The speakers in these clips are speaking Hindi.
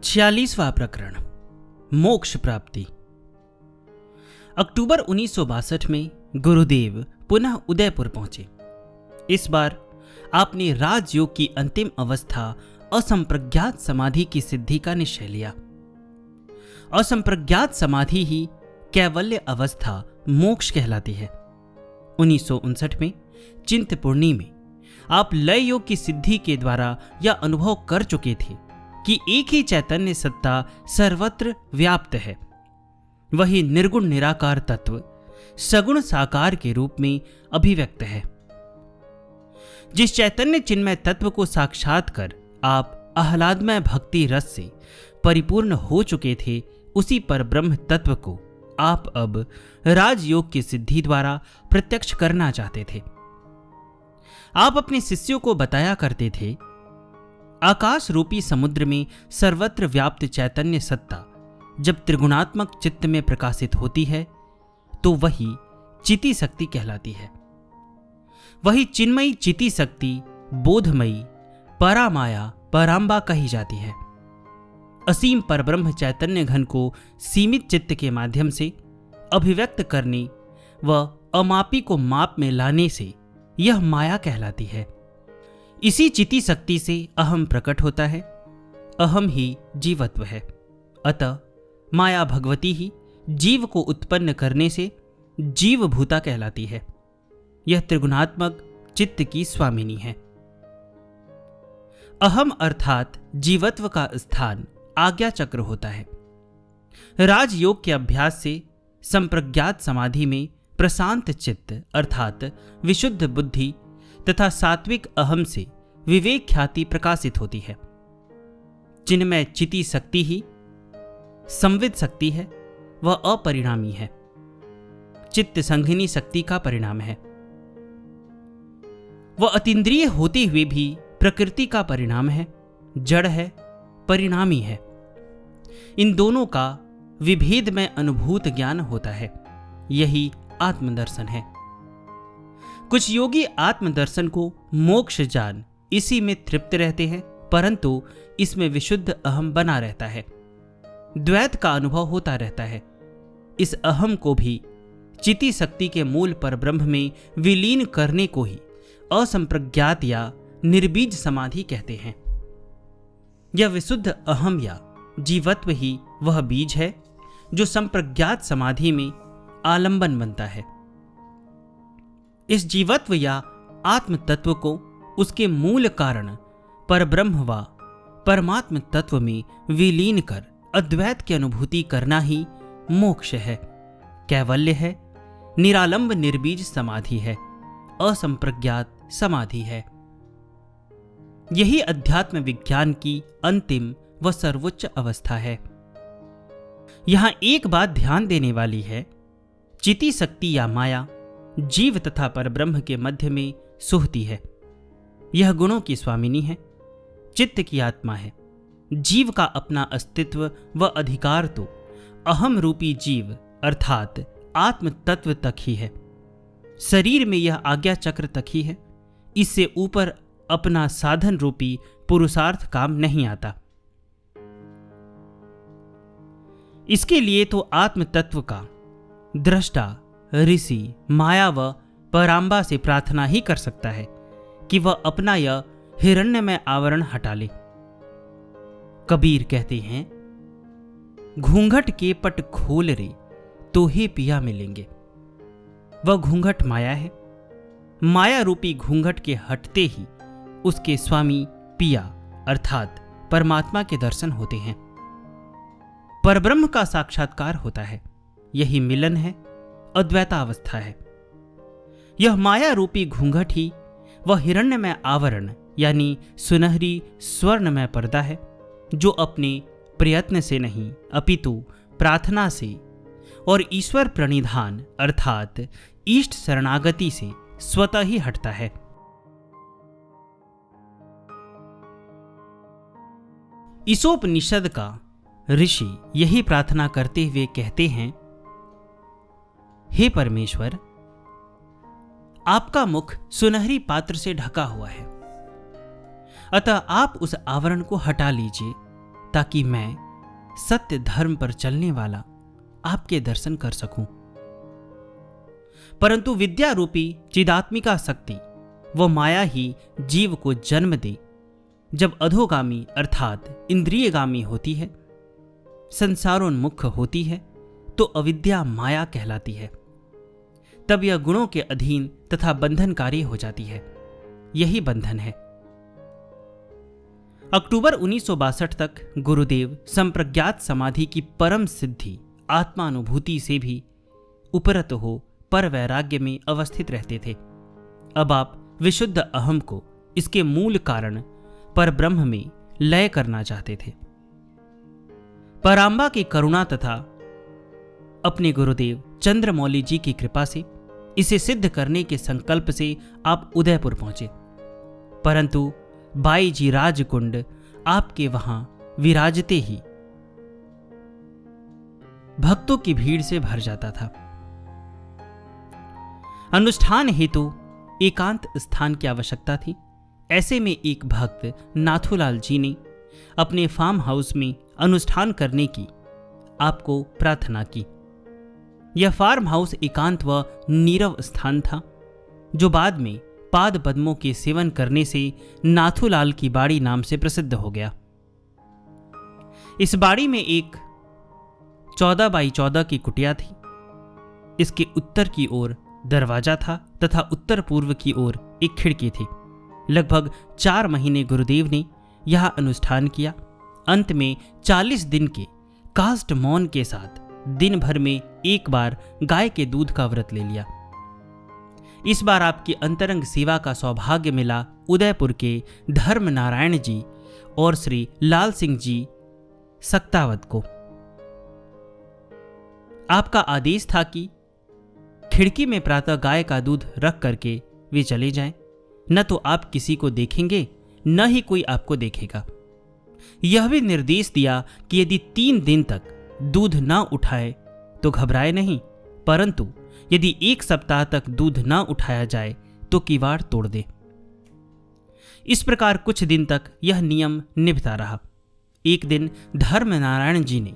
46वां प्रकरण मोक्ष प्राप्ति। अक्टूबर 1962 में गुरुदेव पुनः उदयपुर पहुंचे। इस बार आपने राजयोग की अंतिम अवस्था असंप्रज्ञात समाधि की सिद्धि का निश्चय लिया। असंप्रज्ञात समाधि ही कैवल्य अवस्था मोक्ष कहलाती है। 1959 में चिंतपूर्णी में आप लय योग की सिद्धि के द्वारा यह अनुभव कर चुके थे कि एक ही चैतन्य सत्ता सर्वत्र व्याप्त है। वही निर्गुण निराकार तत्व सगुण साकार के रूप में अभिव्यक्त है। जिस चैतन्य चिन्मय तत्व को साक्षात कर आप आह्लादमय भक्ति रस से परिपूर्ण हो चुके थे, उसी पर ब्रह्म तत्व को आप अब राजयोग की सिद्धि द्वारा प्रत्यक्ष करना चाहते थे। आप अपने शिष्यों को बताया करते थे, आकाश रूपी समुद्र में सर्वत्र व्याप्त चैतन्य सत्ता जब त्रिगुणात्मक चित्त में प्रकाशित होती है तो वही चिति शक्ति कहलाती है। वही चिन्मयी चिति शक्ति बोधमयी परामाया पराम्बा कही जाती है। असीम परब्रह्म चैतन्य घन को सीमित चित्त के माध्यम से अभिव्यक्त करने व अमापी को माप में लाने से यह माया कहलाती है। इसी चिति शक्ति से अहम प्रकट होता है। अहम ही जीवत्व है। अतः माया भगवती ही जीव को उत्पन्न करने से जीवभूता कहलाती है। यह त्रिगुणात्मक चित्त की स्वामिनी है। अहम अर्थात जीवत्व का स्थान आज्ञा चक्र होता है। राजयोग के अभ्यास से संप्रज्ञात समाधि में प्रशांत चित्त अर्थात विशुद्ध बुद्धि तथा सात्विक अहम से विवेक ख्याति प्रकाशित होती है। चिन्मय चिति शक्ति ही संविद शक्ति है। वह अपरिणामी है, चित्त संघिनी शक्ति का परिणाम है। वह अतीन्द्रिय होते हुए भी प्रकृति का परिणाम है, जड़ है, परिणामी है। इन दोनों का विभेद में अनुभूत ज्ञान होता है। यही आत्मदर्शन है। कुछ योगी आत्मदर्शन को मोक्ष जान इसी में तृप्त रहते हैं, परंतु इसमें विशुद्ध अहम बना रहता है। द्वैत का अनुभव होता रहता है। इस अहम को भी चिति शक्ति के मूल पर ब्रह्म में विलीन करने को ही असंप्रज्ञात या निर्बीज समाधि कहते हैं। यह विशुद्ध अहम या जीवत्व ही वह बीज है जो संप्रज्ञात समाधि में आलंबन बनता है। इस जीवत्व या आत्म तत्व को उसके मूल कारण परब्रह्म व परमात्म तत्व में विलीन कर अद्वैत की अनुभूति करना ही मोक्ष है, कैवल्य है, निरालंब निर्बीज समाधि है, असंप्रज्ञात समाधि है। यही अध्यात्म विज्ञान की अंतिम व सर्वोच्च अवस्था है। यहां एक बात ध्यान देने वाली है, चिति शक्ति या माया जीव तथा परब्रह्म के मध्य में सुहती है। यह गुणों की स्वामिनी है, चित्त की आत्मा है। जीव का अपना अस्तित्व व अधिकार तो अहम रूपी जीव अर्थात आत्म तत्व तक ही है। शरीर में यह आज्ञा चक्र तक ही है। इससे ऊपर अपना साधन रूपी पुरुषार्थ काम नहीं आता। इसके लिए तो आत्म तत्व का दृष्टा ऋषि माया व पराम्बा से प्रार्थना ही कर सकता है कि वह अपना यह हिरण्यमय आवरण हटा ले। कबीर कहते हैं, घूंघट के पट खोल रे तो ही पिया मिलेंगे। वह घूंघट माया है। माया रूपी घूंघट के हटते ही उसके स्वामी पिया अर्थात परमात्मा के दर्शन होते हैं। परब्रह्म का साक्षात्कार होता है। यही मिलन है, अद्वैतावस्था है। यह माया रूपी घूंघट ही वह हिरण्यमय आवरण यानी सुनहरी स्वर्णमय पर्दा है जो अपने प्रयत्न से नहीं अपितु प्रार्थना से और ईश्वर प्रणिधान अर्थात इष्ट शरणागति से स्वतः ही हटता है। ईशोपनिषद का ऋषि यही प्रार्थना करते हुए कहते हैं, हे परमेश्वर, आपका मुख सुनहरी पात्र से ढका हुआ है, अतः आप उस आवरण को हटा लीजिए ताकि मैं सत्य धर्म पर चलने वाला आपके दर्शन कर सकूं। परंतु विद्या रूपी चिदात्मिका शक्ति वो माया ही जीव को जन्म दे जब अधोगामी अर्थात इंद्रियगामी होती है, संसारोन्मुख होती है, तो अविद्या माया कहलाती है। तब यह गुणों के अधीन तथा बंधनकारी हो जाती है। यही बंधन है। अक्टूबर 1962 तक गुरुदेव संप्रज्ञात समाधि की परम सिद्धि आत्मानुभूति से भी उपरत हो पर वैराग्य में अवस्थित रहते थे। अब आप विशुद्ध अहम को इसके मूल कारण पर ब्रह्म में लय करना चाहते थे। पराम्बा की करुणा तथा अपने गुरुदेव चंद्रमौली जी की कृपा से इसे सिद्ध करने के संकल्प से आप उदयपुर पहुंचे, परंतु बाई जी राजकुंड आपके वहां विराजते ही भक्तों की भीड़ से भर जाता था। अनुष्ठान हेतु एकांत स्थान की आवश्यकता थी। ऐसे में एक भक्त नाथूलाल जी ने अपने फार्म हाउस में अनुष्ठान करने की आपको प्रार्थना की। यह फार्म हाउस एकांत व नीरव स्थान था, जो बाद में पाद पद्मों के सेवन करने से नाथूलाल की बाड़ी नाम से प्रसिद्ध हो गया। इस बाड़ी में एक 14 बाई 14 की कुटिया थी। इसके उत्तर की ओर दरवाजा था तथा उत्तर पूर्व की ओर एक खिड़की थी। लगभग 4 महीने गुरुदेव ने यह अनुष्ठान किया। अंत में 40 दिन के काष्ठ मौन के साथ दिन भर में एक बार गाय के दूध का व्रत ले लिया। इस बार आपकी अंतरंग सेवा का सौभाग्य मिला उदयपुर के धर्म नारायण जी और श्री लाल सिंह जी सक्तावत को। आपका आदेश था कि खिड़की में प्रातः गाय का दूध रख करके वे चले जाएं। न तो आप किसी को देखेंगे, न ही कोई आपको देखेगा। यह भी निर्देश दिया कि यदि 3 दिन तक दूध न उठाए तो घबराए नहीं, परंतु यदि 1 सप्ताह तक दूध न उठाया जाए तो किवाड़ तोड़ दे। इस प्रकार कुछ दिन तक यह नियम निभता रहा। एक दिन धर्म नारायण जी ने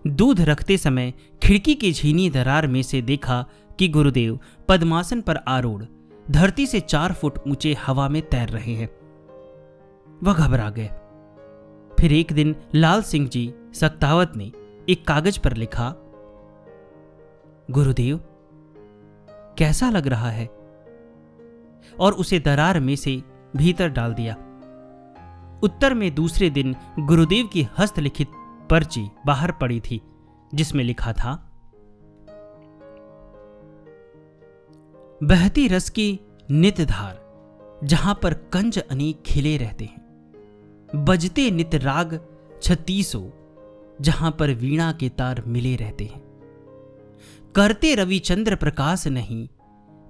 दूध रखते समय खिड़की की झीनी दरार में से देखा कि गुरुदेव पद्मासन पर आरूढ़ धरती से 4 फुट ऊंचे हवा में तैर रहे हैं। वह घबरा गए। फिर एक दिन लाल सिंह जी सक्तावत ने एक कागज पर लिखा, गुरुदेव कैसा लग रहा है, और उसे दरार में से भीतर डाल दिया। उत्तर में दूसरे दिन गुरुदेव की हस्तलिखित पर्ची बाहर पड़ी थी, जिसमें लिखा था, बहती रस की नित धार, जहां पर कंज अनेक खिले रहते हैं, बजते नित राग 36, जहां पर वीणा के तार मिले रहते हैं, करते रवि चंद्र प्रकाश नहीं,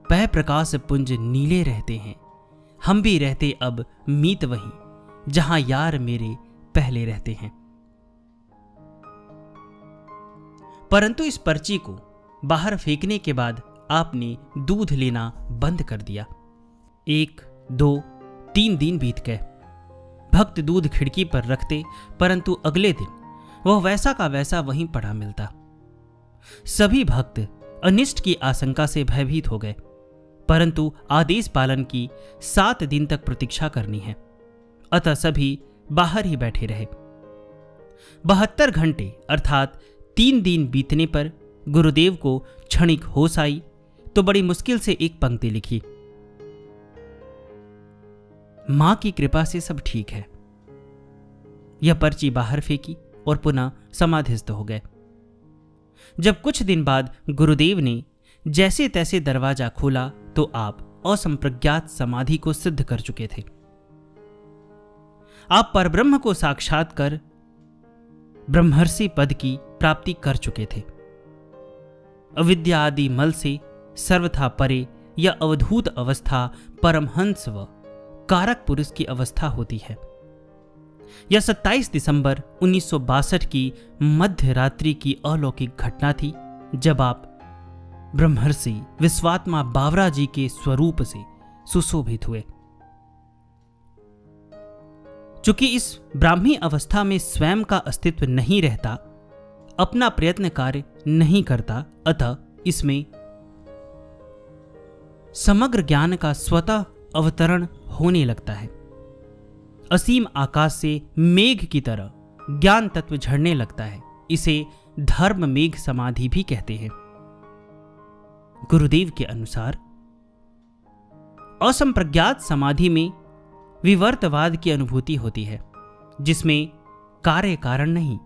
पै प्रकाश पुंज नीले रहते हैं, हम भी रहते अब मीत वहीं, जहां यार मेरे पहले रहते हैं। परंतु इस पर्ची को बाहर फेंकने के बाद आपने दूध लेना बंद कर दिया। 1, 2, 3 दिन बीत गए। भक्त दूध खिड़की पर रखते, परंतु अगले दिन वह वैसा का वैसा वहीं पड़ा मिलता। सभी भक्त अनिष्ट की आशंका से भयभीत हो गए, परंतु आदेश पालन की 7 दिन तक प्रतीक्षा करनी है, अतः सभी बाहर ही बैठे रहे। 72 घंटे अर्थात 3 दिन बीतने पर गुरुदेव को क्षणिक होश आई तो बड़ी मुश्किल से एक पंक्ति लिखी, मां की कृपा से सब ठीक है। यह पर्ची बाहर फेंकी और पुनः समाधिस्थ हो गए। जब कुछ दिन बाद गुरुदेव ने जैसे तैसे दरवाजा खोला तो आप असंप्रज्ञात समाधि को सिद्ध कर चुके थे। आप परब्रह्म को साक्षात कर ब्रह्मर्षि पद की प्राप्ति कर चुके थे। अविद्या आदि मल से सर्वथा परे यह अवधूत अवस्था परमहंस व कारक पुरुष की अवस्था होती है। यह 27 दिसंबर 1962 की मध्य रात्रि की अलौकिक घटना थी, जब आप ब्रह्मर्षि विश्वात्मा बावरा जी के स्वरूप से सुशोभित हुए। चूंकि इस ब्राह्मी अवस्था में स्वयं का अस्तित्व नहीं रहता, अपना प्रयत्न कार्य नहीं करता, अतः इसमें समग्र ज्ञान का स्वतः अवतरण होने लगता है। असीम आकाश से मेघ की तरह ज्ञान तत्व झड़ने लगता है। इसे धर्म मेघ समाधि भी कहते हैं। गुरुदेव के अनुसार असंप्रज्ञात समाधि में विवर्तवाद की अनुभूति होती है, जिसमें कार्य कारण नहीं,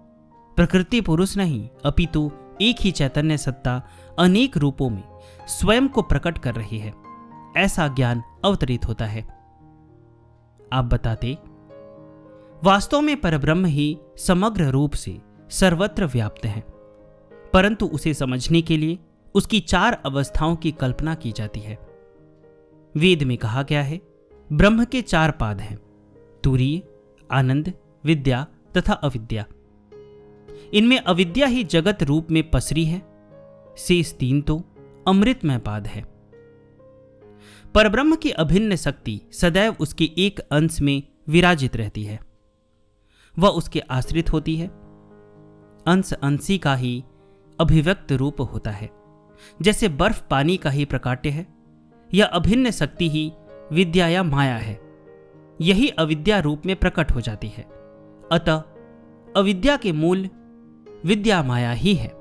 प्रकृति पुरुष नहीं, अपितु एक ही चैतन्य सत्ता अनेक रूपों में स्वयं को प्रकट कर रही है, ऐसा ज्ञान अवतरित होता है। आप बताते, वास्तव में परब्रह्म ही समग्र रूप से सर्वत्र व्याप्त है, परंतु उसे समझने के लिए उसकी 4 अवस्थाओं की कल्पना की जाती है। वेद में कहा गया है, ब्रह्म के 4 पाद हैं, तुरीय, आनंद, विद्या तथा अविद्या। इनमें अविद्या ही जगत रूप में पसरी है, शेष 3 तो अमृतमय पाद है। परब्रह्म की अभिन्न शक्ति सदैव उसके एक अंश में विराजित रहती है, वह उसके आश्रित होती है। अंश अंशी का ही अभिव्यक्त रूप होता है। जैसे बर्फ पानी का ही प्रकाट्य है, यह अभिन्न शक्ति ही विद्या या माया है, यही अविद्या रूप में प्रकट हो जाती है। अतः अविद्या के मूल विद्या माया ही है।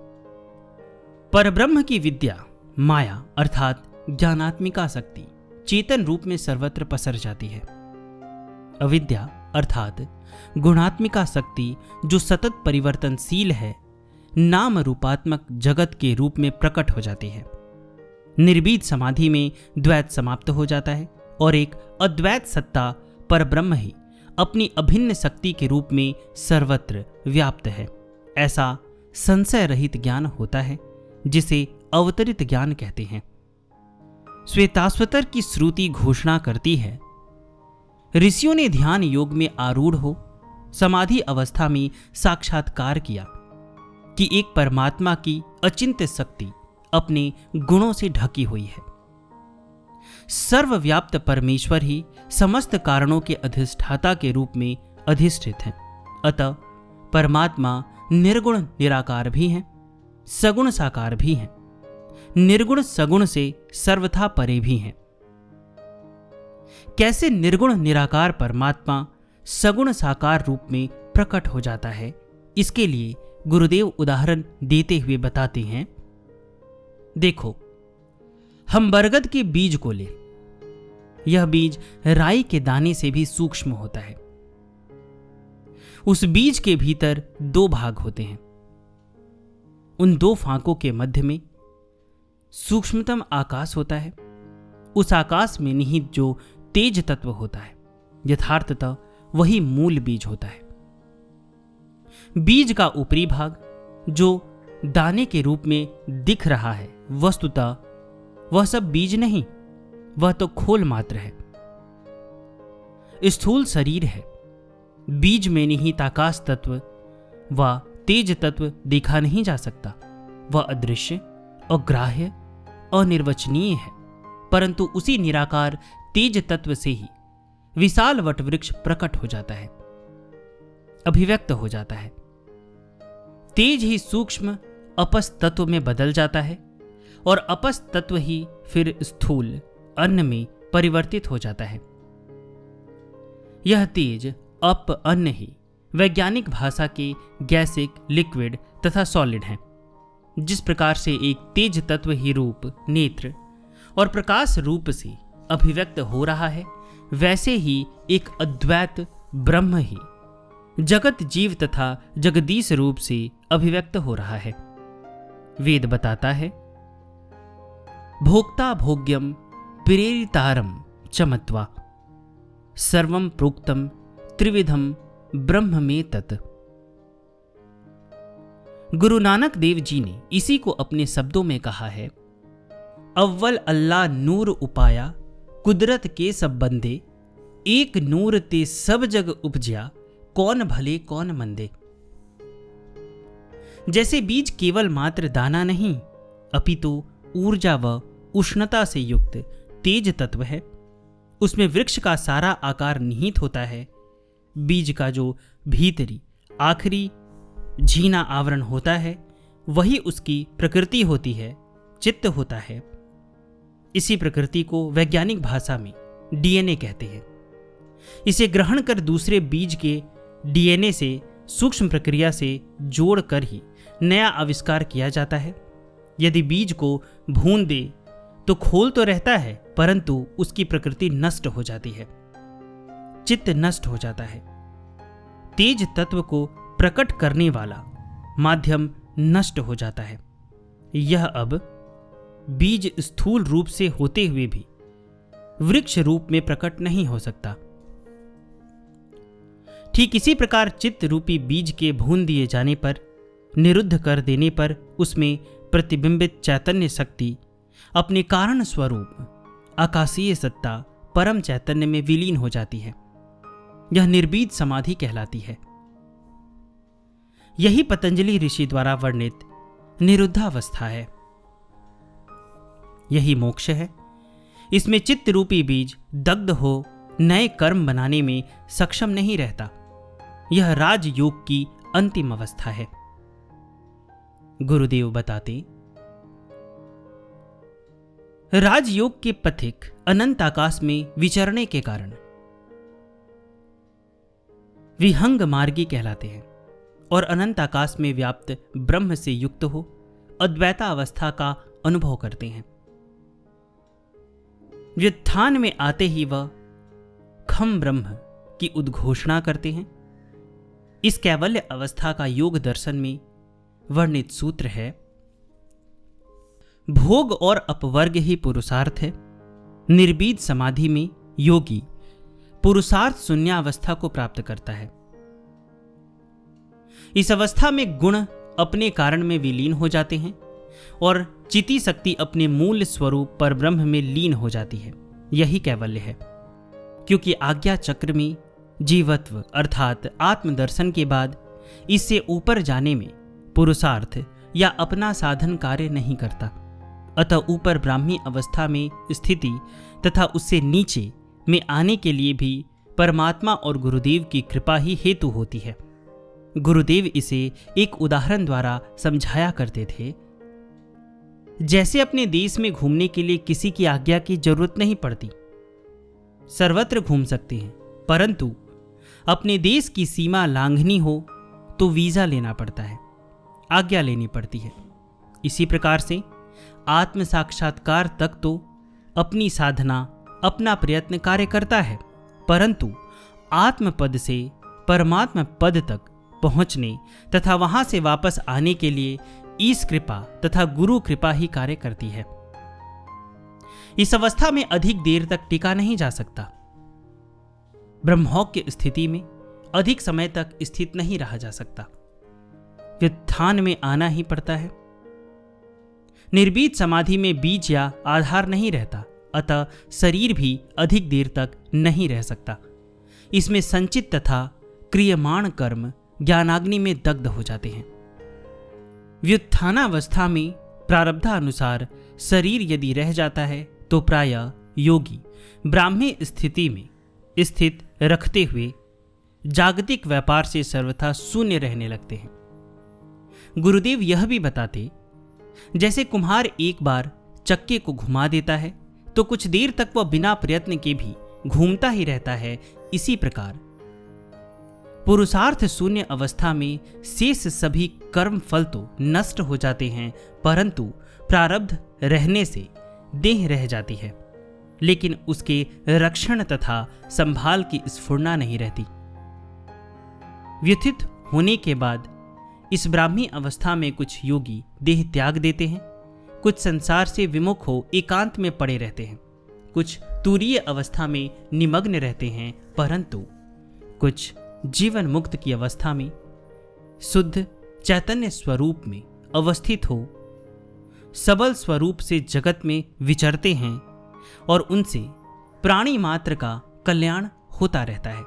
परब्रह्म की विद्या माया अर्थात ज्ञानात्मिका शक्ति चेतन रूप में सर्वत्र पसर जाती है। अविद्या अर्थात गुणात्मिका शक्ति जो सतत परिवर्तनशील है, नाम रूपात्मक जगत के रूप में प्रकट हो जाती है। निर्बीज समाधि में द्वैत समाप्त हो जाता है और एक अद्वैत सत्ता परब्रह्म ही अपनी अभिन्न शक्ति के रूप में सर्वत्र व्याप्त है। ऐसा संशय रहित ज्ञान होता है, जिसे अवतरित ज्ञान कहते हैं। श्वेताश्वतर की श्रुति घोषणा करती है, ऋषियों ने ध्यान योग में आरूढ़ हो समाधि अवस्था में साक्षात्कार किया कि एक परमात्मा की अचिंत्य शक्ति अपने गुणों से ढकी हुई है। सर्वव्याप्त परमेश्वर ही समस्त कारणों के अधिष्ठाता के रूप में अधिष्ठित हैं। अतः परमात्मा निर्गुण निराकार भी हैं, सगुण साकार भी हैं, निर्गुण सगुण से सर्वथा परे भी हैं। कैसे निर्गुण निराकार परमात्मा सगुण साकार रूप में प्रकट हो जाता है, इसके लिए गुरुदेव उदाहरण देते हुए बताते हैं, देखो, हम बरगद के बीज को ले, यह बीज राई के दाने से भी सूक्ष्म होता है। उस बीज के भीतर 2 भाग होते हैं। उन 2 फांकों के मध्य में सूक्ष्मतम आकाश होता है। उस आकाश में निहित जो तेज तत्व होता है, यथार्थतः वही मूल बीज होता है। बीज का ऊपरी भाग जो दाने के रूप में दिख रहा है, वस्तुतः वह सब बीज नहीं, वह तो खोल मात्र है, स्थूल शरीर है। बीज में निहित आकाश तत्व व तेज तत्व देखा नहीं जा सकता, वह अदृश्य, अग्राह्य, अनिर्वचनीय है, परंतु उसी निराकार तेज तत्व से ही विशाल वटवृक्ष प्रकट हो जाता है, अभिव्यक्त हो जाता है। तेज ही सूक्ष्म अपस तत्व में बदल जाता है और अपस तत्व ही फिर स्थूल अन्न में परिवर्तित हो जाता है। यह तेज अप अन्न ही वैज्ञानिक भाषा के गैसिक, लिक्विड तथा सॉलिड हैं। जिस प्रकार से एक तेज तत्व ही रूप, नेत्र और प्रकाश रूप से अभिव्यक्त हो रहा है, वैसे ही एक अद्वैत ब्रह्म ही जगत जीव तथा जगदीश रूप से अभिव्यक्त हो रहा है। वेद बताता है, भोक्ता भोग्यम प्रेरितारम चमत्वा सर्वम प्रोक्तम त्रिविधम ब्रह्म में तत्। गुरु नानक देव जी ने इसी को अपने शब्दों में कहा है, अव्वल अल्लाह नूर उपाया कुदरत के सब बंदे, एक नूर ते सब जग उपज्या, कौन भले कौन मंदे। जैसे बीज केवल मात्र दाना नहीं, अपितु ऊर्जा व उष्णता से युक्त तेज तत्व है, उसमें वृक्ष का सारा आकार निहित होता है, बीज का जो भीतरी आखिरी झीना आवरण होता है वही उसकी प्रकृति होती है, चित्त होता है। इसी प्रकृति को वैज्ञानिक भाषा में डीएनए कहते हैं। इसे ग्रहण कर दूसरे बीज के डीएनए से सूक्ष्म प्रक्रिया से जोड़कर ही नया आविष्कार किया जाता है। यदि बीज को भून दे तो खोल तो रहता है, परंतु उसकी प्रकृति नष्ट हो जाती है, चित्त नष्ट हो जाता है। तेज तत्व को प्रकट करने वाला माध्यम नष्ट हो जाता है। यह अब बीज स्थूल रूप से होते हुए भी वृक्ष रूप में प्रकट नहीं हो सकता। ठीक इसी प्रकार चित्त रूपी बीज के भून दिए जाने पर, निरुद्ध कर देने पर उसमें प्रतिबिंबित चैतन्य शक्ति अपने कारण स्वरूप आकाशीय सत्ता परम चैतन्य में विलीन हो जाती है। यह निर्बीज समाधि कहलाती है। यही पतंजलि ऋषि द्वारा वर्णित निरुद्धावस्था है। यही मोक्ष है। इसमें चित्त रूपी बीज दग्ध हो नए कर्म बनाने में सक्षम नहीं रहता। यह राजयोग की अंतिम अवस्था है। गुरुदेव बताते, राजयोग के पथिक अनंत आकाश में विचरने के कारण विहंग मार्गी कहलाते हैं और अनंत आकाश में व्याप्त ब्रह्म से युक्त हो अद्वैता अवस्था का अनुभव करते हैं। व्युत्थान में आते ही वह खम ब्रह्म की उद्घोषणा करते हैं। इस कैवल्य अवस्था का योग दर्शन में वर्णित सूत्र है, भोग और अपवर्ग ही पुरुषार्थ है। निर्बीज समाधि में योगी पुरुषार्थ शून्यावस्था को प्राप्त करता है। इस अवस्था में गुण अपने कारण में विलीन हो जाते हैं और चिति शक्ति अपने मूल स्वरूप पर ब्रह्म में लीन हो जाती है। यही कैवल्य है। क्योंकि आज्ञा चक्र में जीवत्व अर्थात आत्मदर्शन के बाद इससे ऊपर जाने में पुरुषार्थ या अपना साधन कार्य नहीं करता। अतः ऊपर ब्राह्मी अवस्था में स्थिति तथा उससे नीचे में आने के लिए भी परमात्मा और गुरुदेव की कृपा ही हेतु होती है। गुरुदेव इसे एक उदाहरण द्वारा समझाया करते थे। जैसे अपने देश में घूमने के लिए किसी की आज्ञा की जरूरत नहीं पड़ती, सर्वत्र घूम सकते हैं, परंतु अपने देश की सीमा लांघनी हो तो वीजा लेना पड़ता है, आज्ञा लेनी पड़ती है। इसी प्रकार से आत्म साक्षात्कार तक तो अपनी साधना अपना प्रयत्न कार्य करता है, परंतु आत्म पद से परमात्मा पद तक पहुंचने तथा वहां से वापस आने के लिए ईश कृपा तथा गुरु कृपा ही कार्य करती है। इस अवस्था में अधिक देर तक टिका नहीं जा सकता। ब्रह्मौक की स्थिति में अधिक समय तक स्थित नहीं रहा जा सकता। व्युत्थान में आना ही पड़ता है। निर्बीज समाधि में बीज या आधार नहीं रहता, अतः शरीर भी अधिक देर तक नहीं रह सकता। इसमें संचित तथा क्रियमाण कर्म ज्ञानाग्नि में दग्ध हो जाते हैं। व्युत्थानावस्था में प्रारब्धानुसार शरीर यदि रह जाता है तो प्रायः योगी ब्राह्मी स्थिति में स्थित रखते हुए जागतिक व्यापार से सर्वथा शून्य रहने लगते हैं। गुरुदेव यह भी बताते, जैसे कुम्हार एक बार चक्के को घुमा देता है तो कुछ देर तक वह बिना प्रयत्न के भी घूमता ही रहता है, इसी प्रकार पुरुषार्थ शून्य अवस्था में शेष सभी कर्म फल तो नष्ट हो जाते हैं, परंतु प्रारब्ध रहने से देह रह जाती है, लेकिन उसके रक्षण तथा संभाल की स्फुरना नहीं रहती। व्यथित होने के बाद इस ब्राह्मी अवस्था में कुछ योगी देह त्याग देते हैं, कुछ संसार से विमुख हो एकांत में पड़े रहते हैं, कुछ तुरीय अवस्था में निमग्न रहते हैं, परंतु कुछ जीवन मुक्त की अवस्था में शुद्ध चैतन्य स्वरूप में अवस्थित हो सबल स्वरूप से जगत में विचरते हैं और उनसे प्राणी मात्र का कल्याण होता रहता है।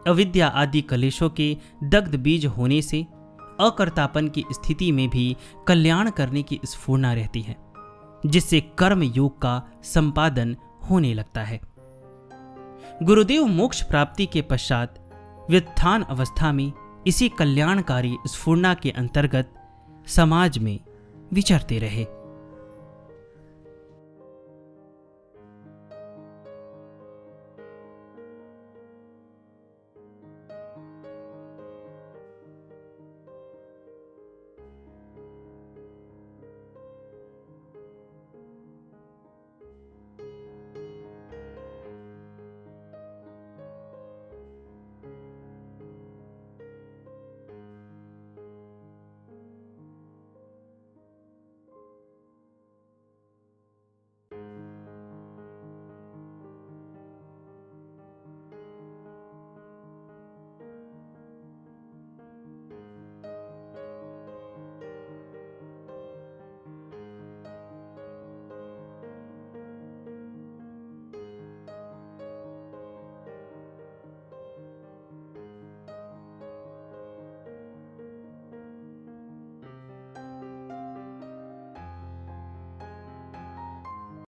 अविद्या आदि कलेशों के दग्ध बीज होने से अकर्तापन की स्थिति में भी कल्याण करने की स्फूर्णा रहती है, जिससे कर्म योग का संपादन होने लगता है। गुरुदेव मोक्ष प्राप्ति के पश्चात व्युत्थान अवस्था में इसी कल्याणकारी स्फूर्णा के अंतर्गत समाज में विचरते रहे।